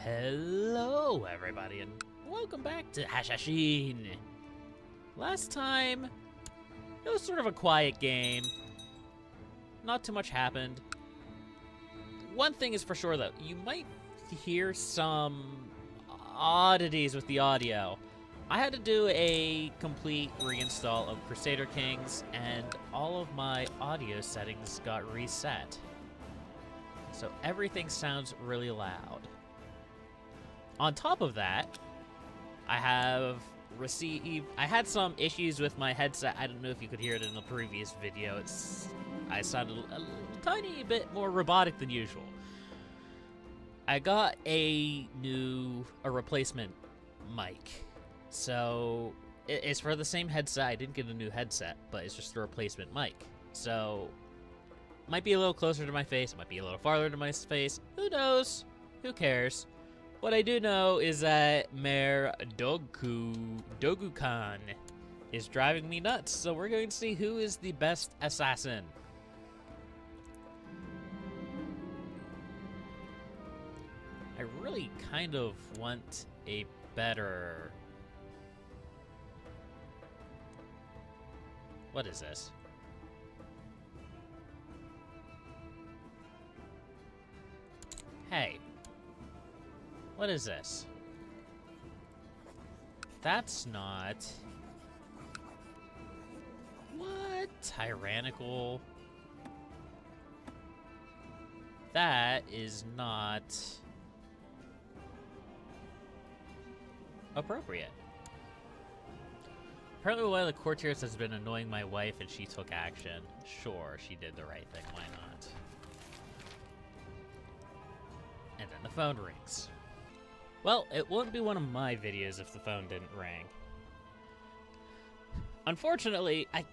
Hello, everybody, and welcome back to Hashashin. Last time, it was sort of a quiet game. Not too much happened. One thing is for sure, though. You might hear some oddities with the audio. I had to do a complete reinstall of Crusader Kings, and all of my audio settings got reset. So everything sounds really loud. On top of that, I had some issues with my headset. I don't know if you could hear it in the previous video. I sounded a tiny bit more robotic than usual. I got a replacement mic. So it's for the same headset. I didn't get a new headset, but it's just a replacement mic. So might be a little closer to my face, it might be a little farther to my face. Who knows? Who cares? What I do know is that Mayor Dogu-kan is driving me nuts, so we're going to see who is the best assassin. I really kind of want a better... What is this? Hey. What is this? That's not... What? Tyrannical? That is not... appropriate. Apparently one of the courtiers has been annoying my wife and she took action. Sure, she did the right thing, why not? And then the phone rings. Well, it wouldn't be one of my videos if the phone didn't ring. Unfortunately, at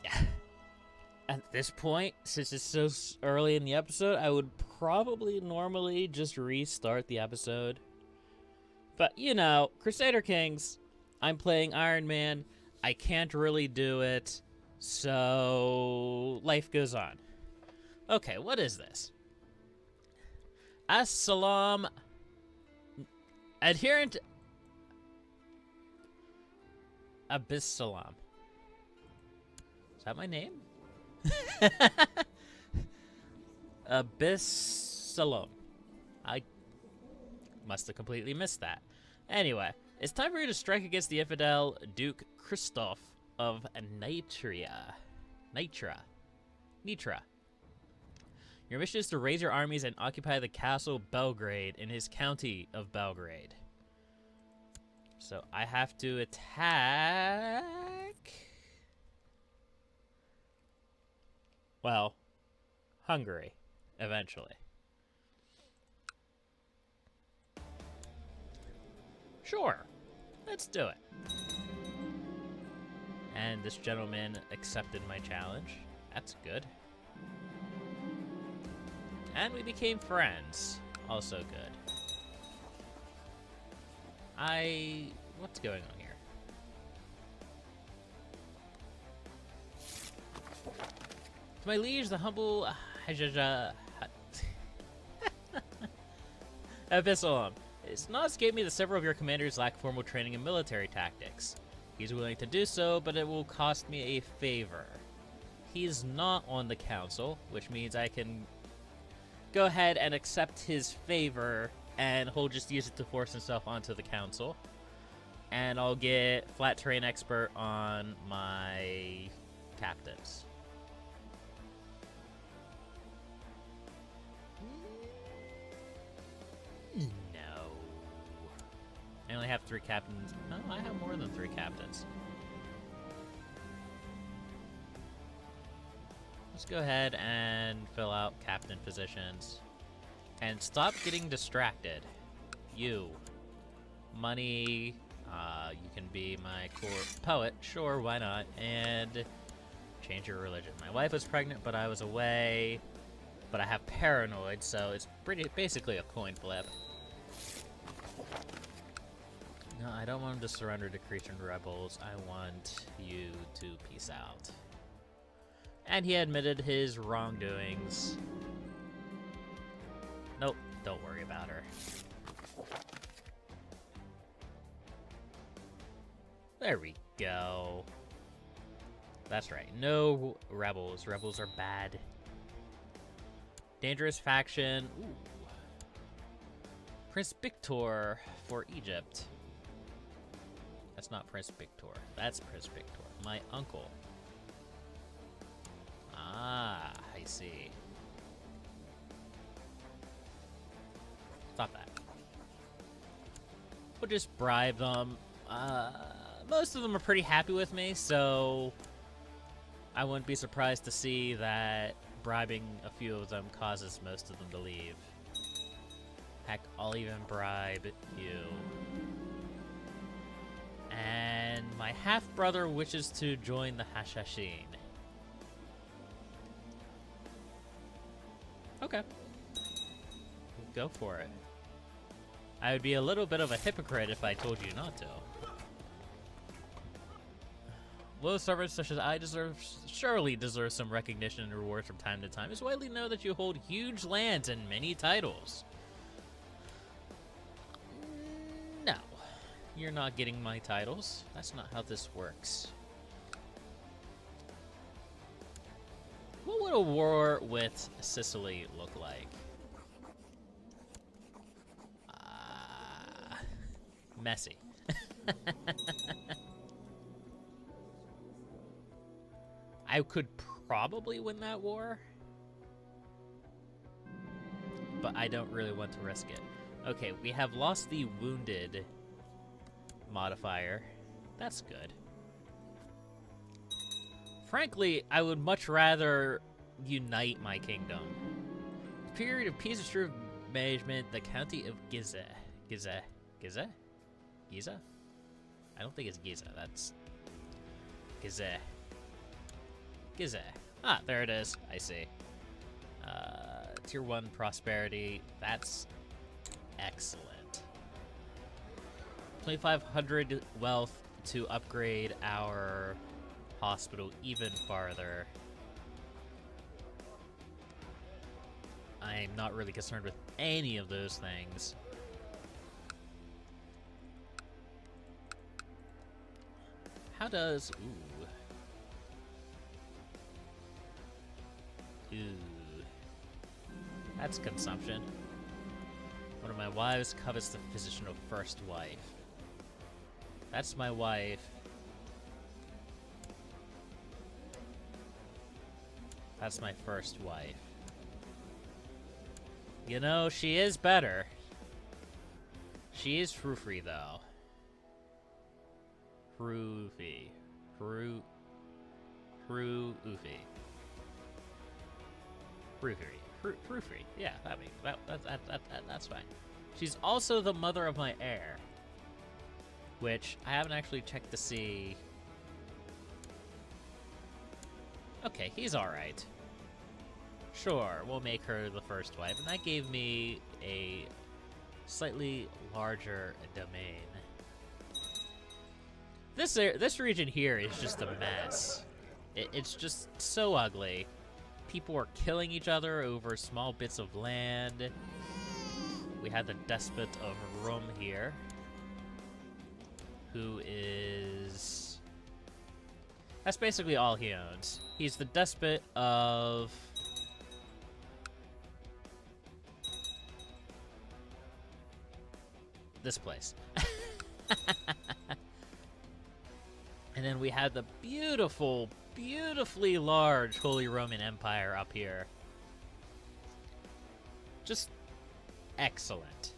this point, since it's so early in the episode, I would probably normally just restart the episode. But, you know, Crusader Kings, I'm playing Iron Man, I can't really do it, so life goes on. Okay, what is this? As-salam... Adherent... Abyss-salam. Is that my name? Abyss-salam. I must have completely missed that. Anyway, it's time for you to strike against the infidel Duke Christoph of Nitra. Your mission is to raise your armies and occupy the castle Belgrade in his county of Belgrade. So I have to attack... well, Hungary, eventually. Sure, let's do it. And this gentleman accepted my challenge. That's good. And we became friends. Also good. What's going on here? To my liege, the humble Abyss-salam. It's not escaped me that several of your commanders lack formal training in military tactics. He's willing to do so, but it will cost me a favor. He's not on the council, which means I can go ahead and accept his favor, and he'll just use it to force himself onto the council. And I'll get flat terrain expert on my captains. No. I only have 3 captains. No, I have more than 3 captains. Let's go ahead and fill out captain positions. And stop getting distracted. You. Money. You can be my court poet. Sure, why not? And change your religion. My wife was pregnant, but I was away. But I have paranoid, so it's basically a coin flip. No, I don't want him to surrender to Cretan rebels. I want you to peace out. And he admitted his wrongdoings. Nope, don't worry about her. There we go. That's right. No rebels. Rebels are bad. Dangerous faction. Ooh. Prince Victor for Egypt. That's not Prince Victor. That's Prince Victor. My uncle. Ah, I see. Stop that. We'll just bribe them. Most of them are pretty happy with me, so I wouldn't be surprised to see that bribing a few of them causes most of them to leave. Heck, I'll even bribe you. And my half-brother wishes to join the Hashashin. Okay. Go for it. I would be a little bit of a hypocrite if I told you not to. Low servants such as I surely deserve some recognition and rewards from time to time. It's widely known that you hold huge lands and many titles. No, you're not getting my titles. That's not how this works. What would a war with Sicily look like? Messy. I could probably win that war, but I don't really want to risk it. Okay, we have lost the wounded modifier. That's good. Frankly, I would much rather unite my kingdom. Period of peace and true management, the county of Giza. Giza? Giza? I don't think it's Giza. That's Giza. Giza. Ah, there it is. I see. Tier 1 prosperity. That's excellent. 2,500 wealth to upgrade our hospital even farther. I'm not really concerned with any of those things. How does... Ooh. That's consumption. One of my wives covets the position of first wife. That's my wife. That's my first wife. You know, she is better. She is frou-free, though. Frou-free. Frou-oofy. Frou-free. Yeah, that's fine. She's also the mother of my heir, which I haven't actually checked to see. Okay, he's alright. Sure, we'll make her the first wife, and that gave me a slightly larger domain. This region here is just a mess. It's just so ugly. People are killing each other over small bits of land. We had the despot of Rome here, who is... That's basically all he owns. He's the despot of... this place. And then we have the beautiful, beautifully large Holy Roman Empire up here. Just excellent.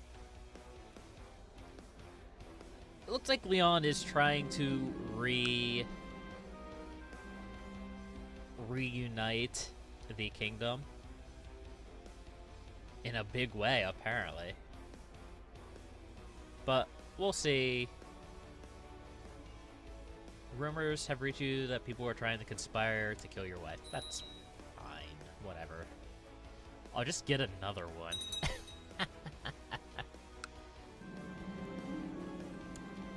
It looks like Leon is trying to reunite the kingdom in a big way, apparently. But we'll see. Rumors have reached you that people are trying to conspire to kill your wife. That's fine. Whatever. I'll just get another one.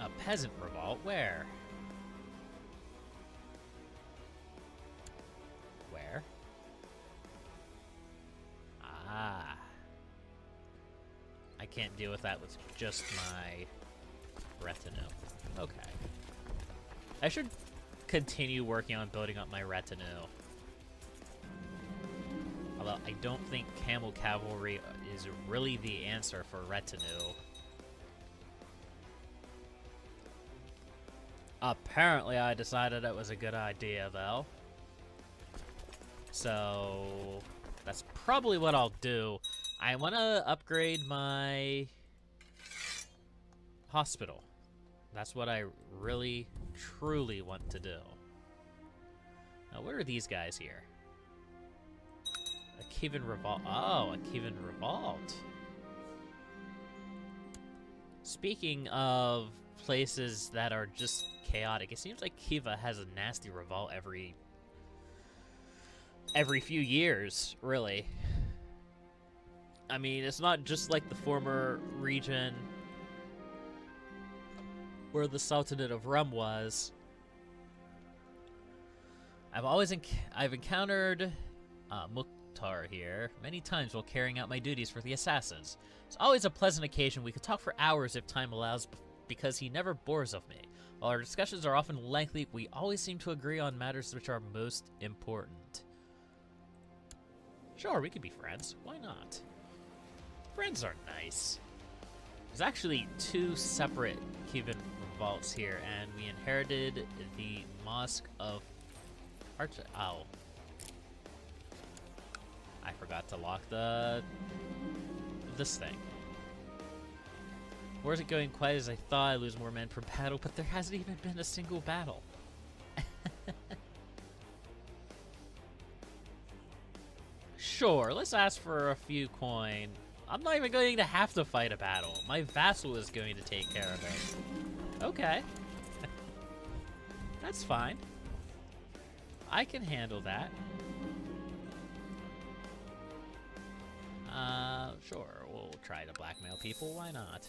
A peasant revolt? Where? Where? Ah. I can't deal with that with just my retinue. Okay. I should continue working on building up my retinue. Although I don't think camel cavalry is really the answer for retinue. Apparently I decided it was a good idea, though. So that's probably what I'll do. I want to upgrade my hospital. That's what I really, truly want to do. Now, what are these guys here? A Kievan Revolt. Oh, a Kievan Revolt. Speaking of places that are just chaotic, it seems like Kiva has a nasty revolt every few years, really. I mean, it's not just like the former region where the Sultanate of Rum was. I've encountered Mukhtar here many times while carrying out my duties for the assassins. It's always a pleasant occasion. We could talk for hours if time allows, because he never bores of me. While our discussions are often lengthy, we always seem to agree on matters which are most important. Sure, we could be friends. Why not? Friends are nice. There's actually 2 separate Kievan revolts here, and we inherited the Mosque of Oh. I forgot to lock this thing. War isn't going quite as I thought. I lose more men per battle, but there hasn't even been a single battle. Sure, let's ask for a few coin. I'm not even going to have to fight a battle. My vassal is going to take care of it. Okay. That's fine. I can handle that. Sure, we'll try to blackmail people. Why not?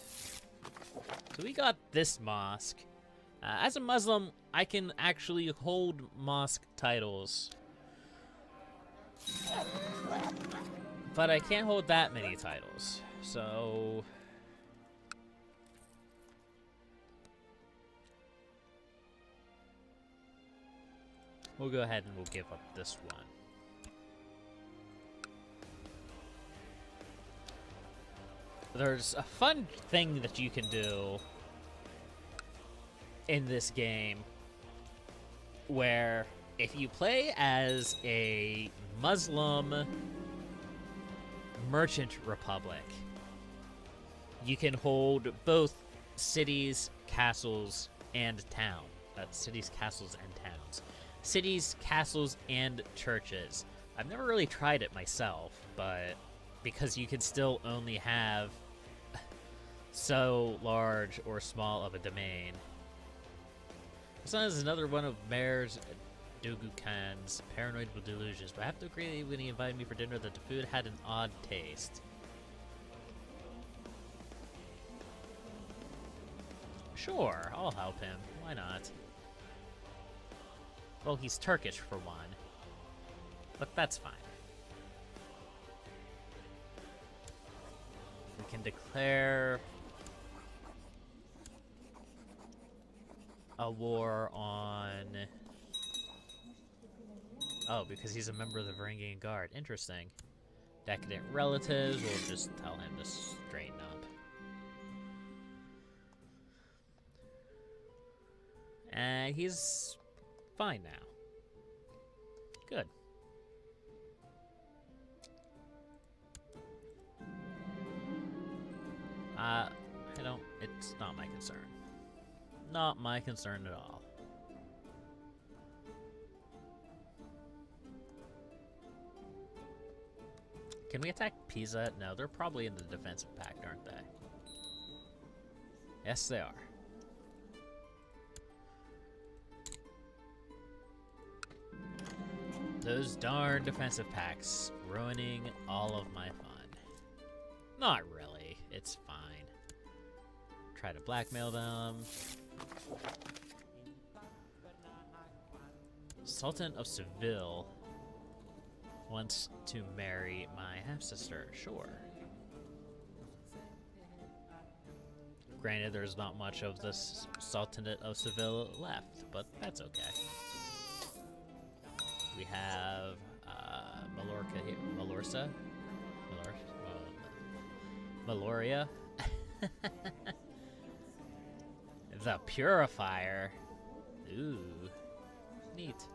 So we got this mosque. As a Muslim, I can actually hold mosque titles. But I can't hold that many titles. So we'll go ahead and we'll give up this one. There's a fun thing that you can do in this game where if you play as a Muslim merchant republic, you can hold both cities, castles, and town. Cities, castles, and towns. Cities, castles, and churches. I've never really tried it myself, but because you can still only have so large or small of a domain. This one is another one of Mayor's Dogu-Khan's paranoid delusions, but I have to agree that when he invited me for dinner that the food had an odd taste. Sure, I'll help him. Why not? Well, he's Turkish for one. But that's fine. We can declare a war on... Oh, because he's a member of the Varangian Guard. Interesting. Decadent relatives, we'll just tell him to straighten up. And he's fine now. Good. It's not my concern. Not my concern at all. Can we attack Pisa? No, they're probably in the defensive pact, aren't they? Yes, they are. Those darn defensive pacts, ruining all of my fun. Not really, it's fine. Try to blackmail them. Sultan of Seville wants to marry my half-sister. Sure. Granted, there's not much of the Sultanate of Seville left, but that's okay. We have Mallorca here. Meloria. The Purifier. Ooh. Neat.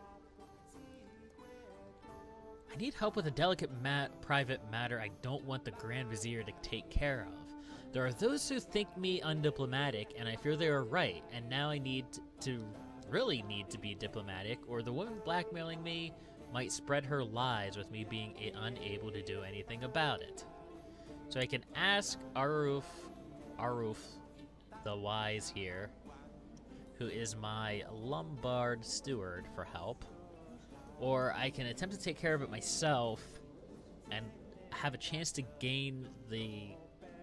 I need help with a delicate private matter I don't want the Grand Vizier to take care of. There are those who think me undiplomatic, and I fear they are right, and now I really need to be diplomatic, or the woman blackmailing me might spread her lies with me being unable to do anything about it. So I can ask Aruf the Wise here, who is my Lombard steward, for help. Or I can attempt to take care of it myself and have a chance to gain the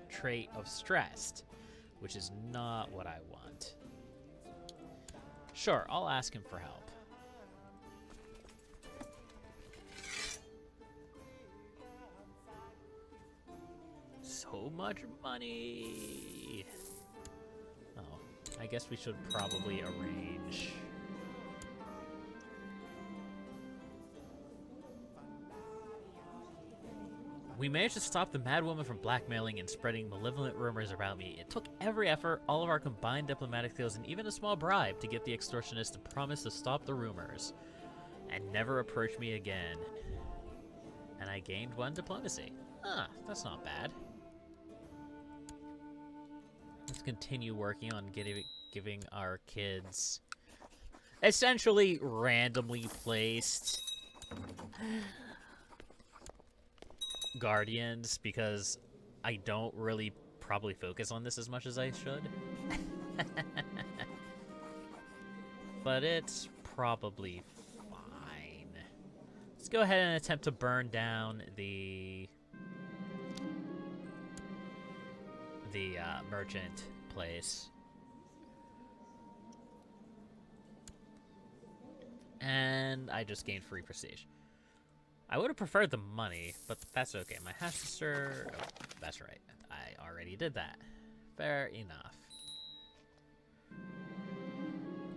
trait of stressed, which is not what I want. Sure, I'll ask him for help. So much money! Oh, I guess we should probably arrange. We managed to stop the mad woman from blackmailing and spreading malevolent rumors about me. It took every effort, all of our combined diplomatic skills, and even a small bribe to get the extortionist to promise to stop the rumors and never approach me again. And I gained 1 diplomacy. Ah, that's not bad. Let's continue working on giving our kids essentially randomly placed guardians, because I don't really probably focus on this as much as I should. But it's probably fine. Let's go ahead and attempt to burn down the merchant place. And I just gained free prestige. I would have preferred the money, but that's okay. My half sister. Oh, that's right. I already did that. Fair enough.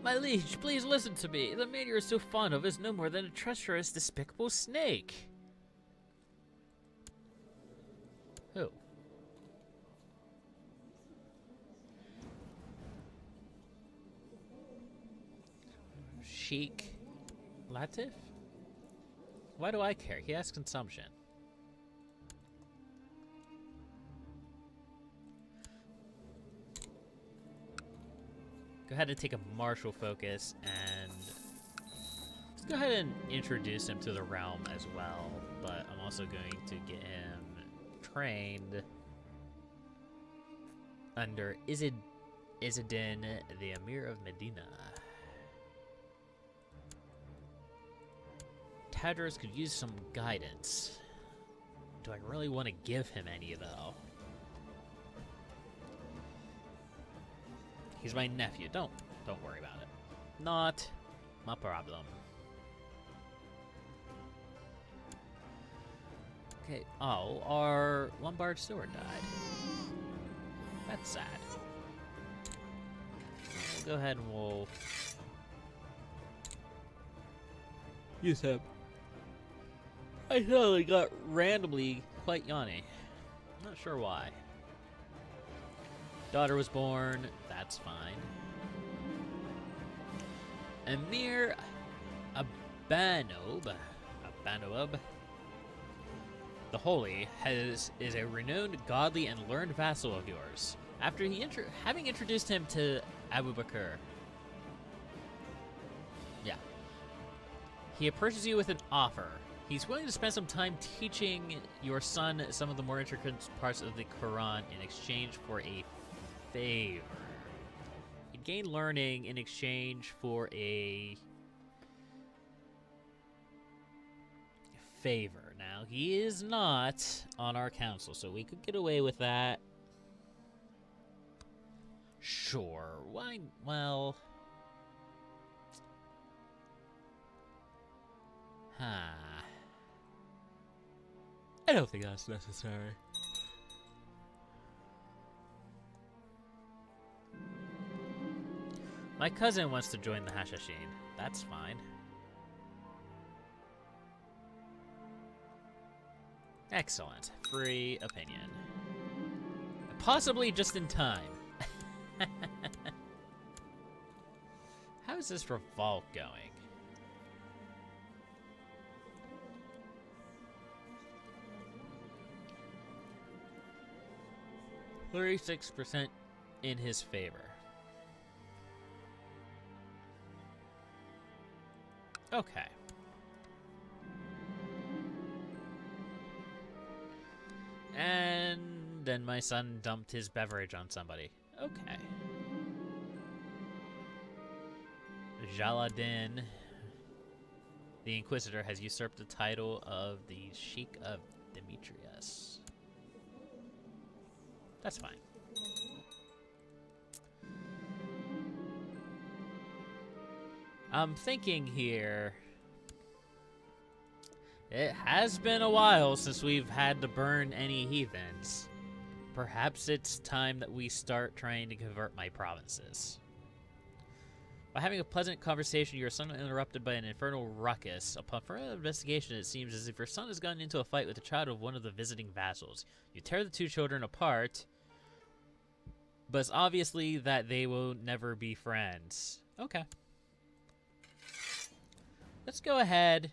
My liege, please listen to me. The man you're so fond of is no more than a treacherous, despicable snake. Who? Sheik Latif? Why do I care? He has consumption. Go ahead and take a martial focus, and let's go ahead and introduce him to the realm as well. But I'm also going to get him trained under Izzadin, the Emir of Medina. Tadros could use some guidance. Do I really want to give him any, though? He's my nephew. Don't worry about it. Not my problem. Okay. Oh, our Lombard steward died. That's sad. We'll go ahead and we'll use him. I suddenly got randomly quite yawny. I'm not sure why. Daughter was born. That's fine. Emir Abanoub, the Holy, is a renowned, godly, and learned vassal of yours. After having introduced him to Abu Bakr, he approaches you with an offer. He's willing to spend some time teaching your son some of the more intricate parts of the Quran in exchange for a favor. He'd gain learning in exchange for a favor. Now, he is not on our council, so we could get away with that. Sure. Why? Well... I don't think that's necessary. My cousin wants to join the Hashashin. That's fine. Excellent. Free opinion. Possibly just in time. How's this revolt going? 36% in his favor. Okay. And then my son dumped his beverage on somebody. Okay. Jaladin, the Inquisitor, has usurped the title of the Sheikh of Demetrius. That's fine. I'm thinking here, it has been a while since we've had to burn any heathens. Perhaps it's time that we start trying to convert my provinces. By having a pleasant conversation, your son was interrupted by an infernal ruckus. Upon further investigation, it seems as if your son has gotten into a fight with the child of one of the visiting vassals. You tear the two children apart, but it's obviously that they will never be friends. Okay. Let's go ahead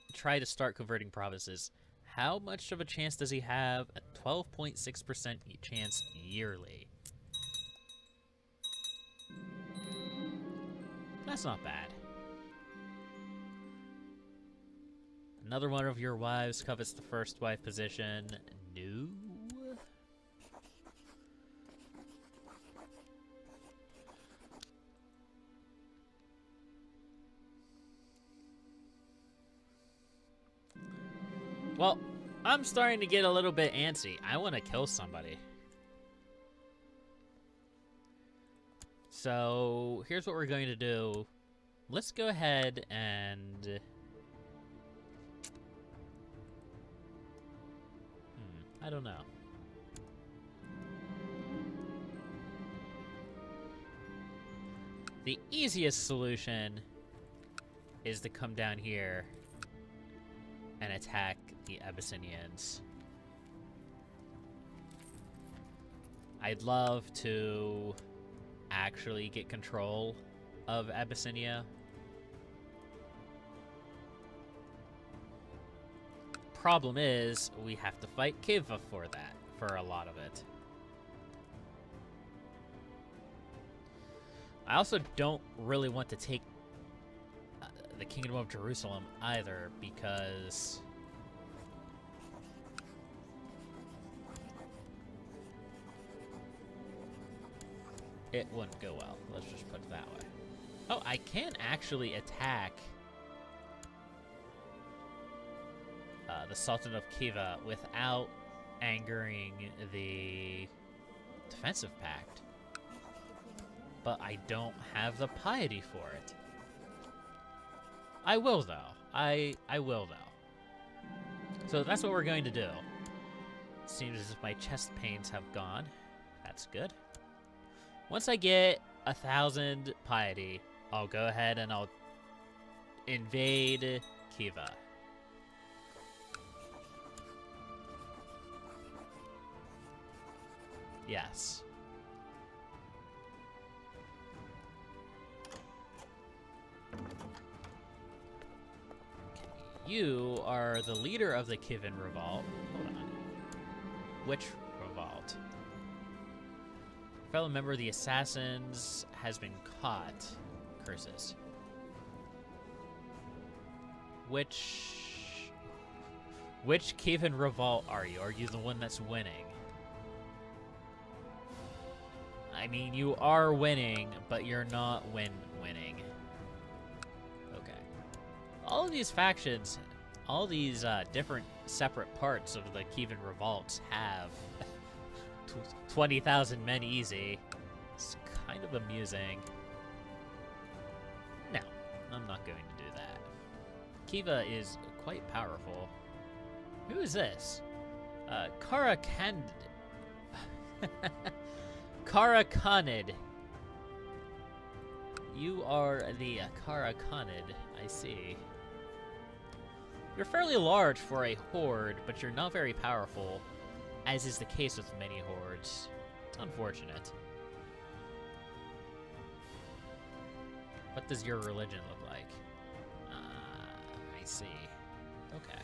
and try to start converting provinces. How much of a chance does he have? A 12.6% chance yearly. That's not bad. Another one of your wives covets the first wife position. No. Well, I'm starting to get a little bit antsy. I want to kill somebody. So, here's what we're going to do. Let's go ahead and... I don't know. The easiest solution is to come down here and attack the Abyssinians. I'd love to actually get control of Abyssinia. Problem is, we have to fight Kiva for that, for a lot of it. I also don't really want to take the Kingdom of Jerusalem either, because it wouldn't go well. Let's just put it that way. Oh, I can actually attack the Sultan of Kiva without angering the defensive pact. But I don't have the piety for it. I will, though. I will, though. So that's what we're going to do. Seems as if my chest pains have gone. That's good. Once I get 1,000 piety, I'll go ahead and I'll invade Kiva. Yes. You are the leader of the Kivin Revolt. Hold on. Which revolt? Fellow member of the Assassins has been caught. Curses. Which Kivin Revolt are you? Are you the one that's winning? I mean, you are winning, but you're not winning. Okay. All of these factions, all these different separate parts of the Kivin Revolts have 20,000 men easy. It's kind of amusing. No, I'm not going to do that. Kiva is quite powerful. Who is this? Karakanid. You are the Akara Khanid, I see. You're fairly large for a horde, but you're not very powerful, as is the case with many hordes. It's unfortunate. What does your religion look like? I see. Okay.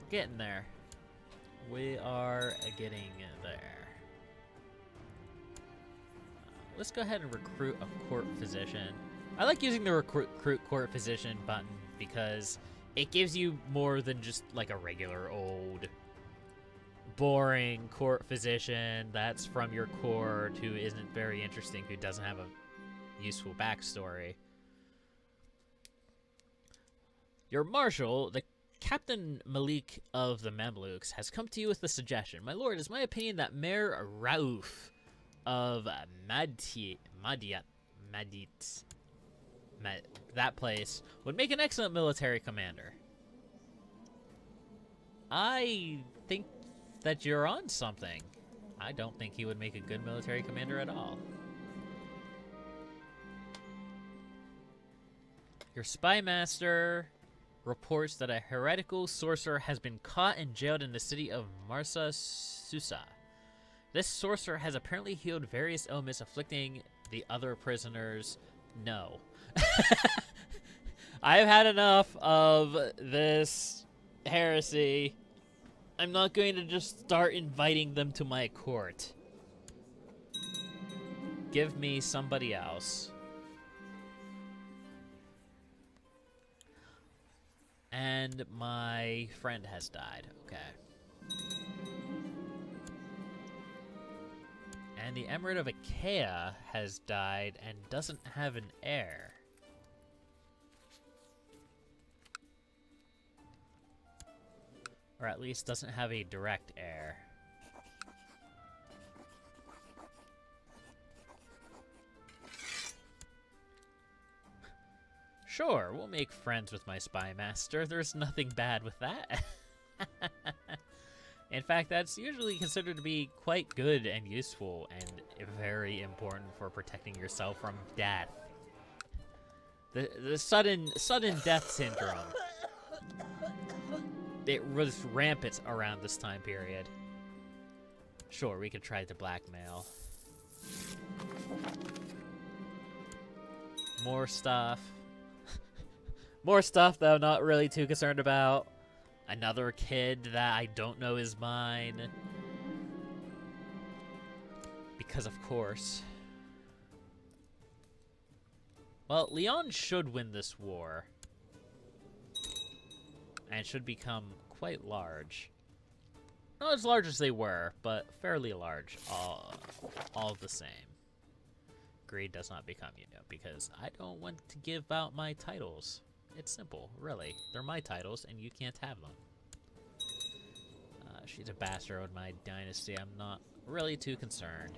Getting there. We are getting there. Let's go ahead and recruit a court physician. I like using the recruit court physician button because it gives you more than just like a regular old boring court physician that's from your court who isn't very interesting, who doesn't have a useful backstory. Your marshal, the Captain Malik of the Mamluks, has come to you with a suggestion. My lord, it's my opinion that Mayor Raouf of that place would make an excellent military commander. I think that you're on something. I don't think he would make a good military commander at all. Your spy master reports that a heretical sorcerer has been caught and jailed in the city of Marsa Susa. This sorcerer has apparently healed various ailments afflicting the other prisoners. No. I've had enough of this heresy. I'm not going to just start inviting them to my court. Give me somebody else. And my friend has died. Okay. And the Emirate of Achaia has died and doesn't have an heir. Or at least doesn't have a direct heir. Sure, we'll make friends with my spy master. There's nothing bad with that. In fact, that's usually considered to be quite good and useful and very important for protecting yourself from death. The sudden death syndrome. It was rampant around this time period. Sure, we could try to blackmail. More stuff. More stuff that I'm not really too concerned about. Another kid that I don't know is mine. Because of course. Well, Leon should win this war. And should become quite large. Not as large as they were, but fairly large. All the same. Greed does not become, because I don't want to give out my titles. It's simple, really. They're my titles, and you can't have them. She's a bastard of my dynasty. I'm not really too concerned.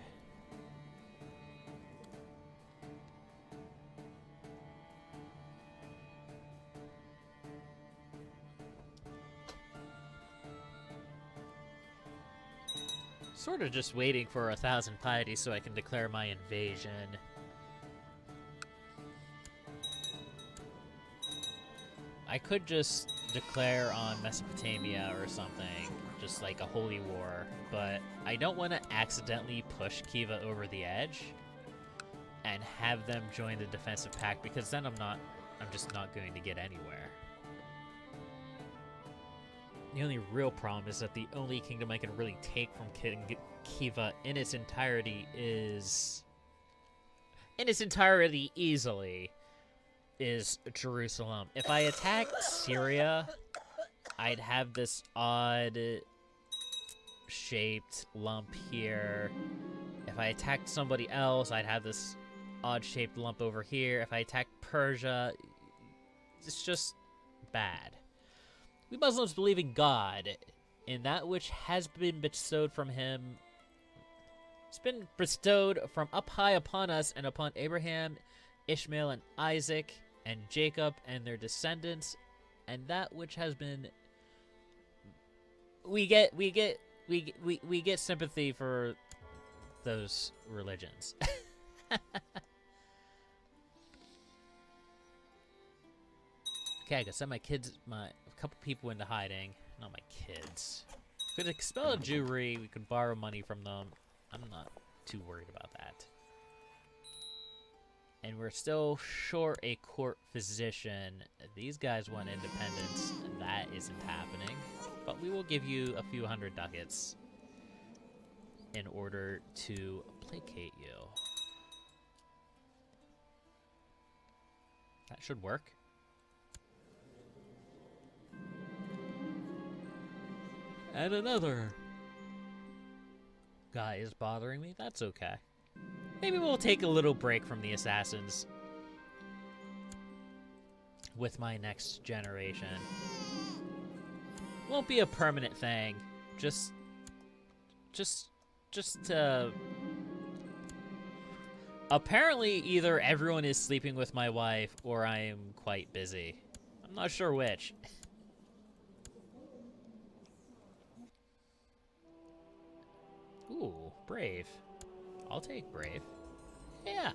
Sort of just waiting for 1,000 piety so I can declare my invasion. I could just declare on Mesopotamia or something, just like a holy war, but I don't want to accidentally push Kiva over the edge and have them join the defensive pact, because then I'm just not going to get anywhere. The only real problem is that the only kingdom I can really take from Kiva in its entirety easily is Jerusalem. If I attacked Syria, I'd have this odd shaped lump here. If I attacked somebody else, I'd have this odd shaped lump over here. If I attacked Persia, it's just bad. We Muslims believe in God, in that which has been bestowed from him. It's been bestowed from up high upon us and upon Abraham, Ishmael, and Isaac, and Jacob, and their descendants, and that which has been we get sympathy for those religions. Okay, I gotta send a couple people into hiding. Not my kids. Could expel a Jewry. We could borrow money from them. I'm not too worried about that. And we're still short a court physician. These guys want independence, and that isn't happening. But we will give you a few hundred ducats in order to placate you. That should work. And another guy is bothering me. That's okay. Maybe we'll take a little break from the assassins with my next generation. Won't be a permanent thing. Just apparently either everyone is sleeping with my wife or I am quite busy. I'm not sure which. Ooh, brave. I'll take brave. Yeah.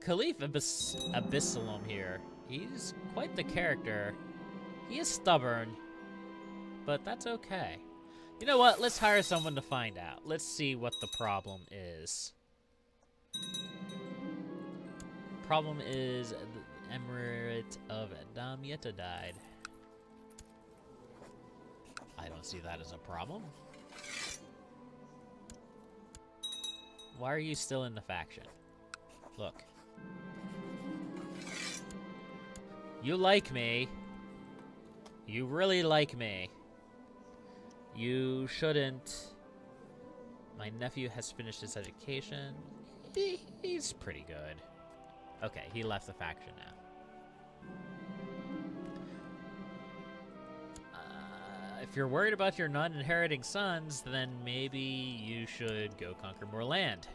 Caliph Abyssalom here. He's quite the character. He is stubborn, but that's okay. You know what? Let's hire someone to find out. Let's see what the problem is. Problem is the Emirate of Damietta died. I don't see that as a problem. Why are you still in the faction? Look. You like me. You really like me. You shouldn't. My nephew has finished his education. He's pretty good. Okay, he left the faction now. If you're worried about your non-inheriting sons, then maybe you should go conquer more land.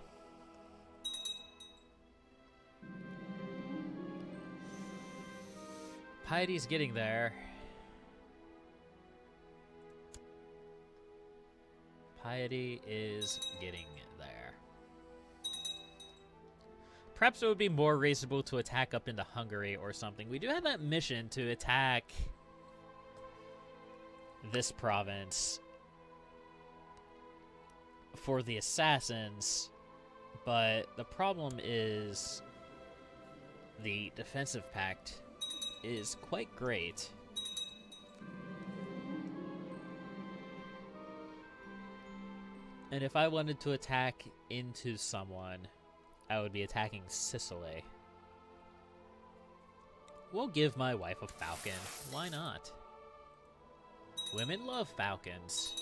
Piety's getting there. Piety is getting there. Perhaps it would be more reasonable to attack up into Hungary or something. We do have that mission to attack this province for the assassins, but the problem is the defensive pact is quite great. And if I wanted to attack into someone, I would be attacking Sicily. We'll give my wife a falcon. Why not? Women love falcons.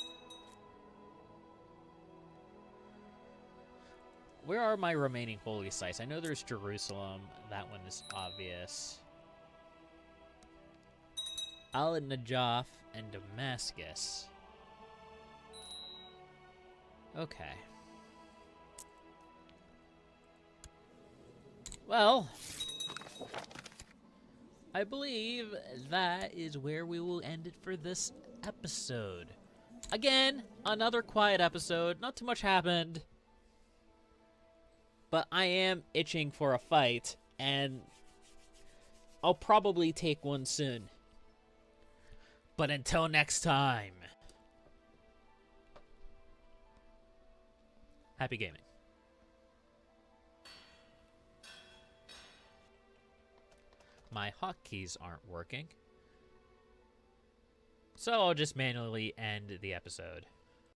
Where are my remaining holy sites? I know there's Jerusalem. That one is obvious. Al-Najaf and Damascus. Okay. Well, I believe that is where we will end it for this episode. Again, another quiet episode. Not too much happened. But I am itching for a fight, and I'll probably take one soon. But until next time, happy gaming. My hotkeys aren't working, so I'll just manually end the episode.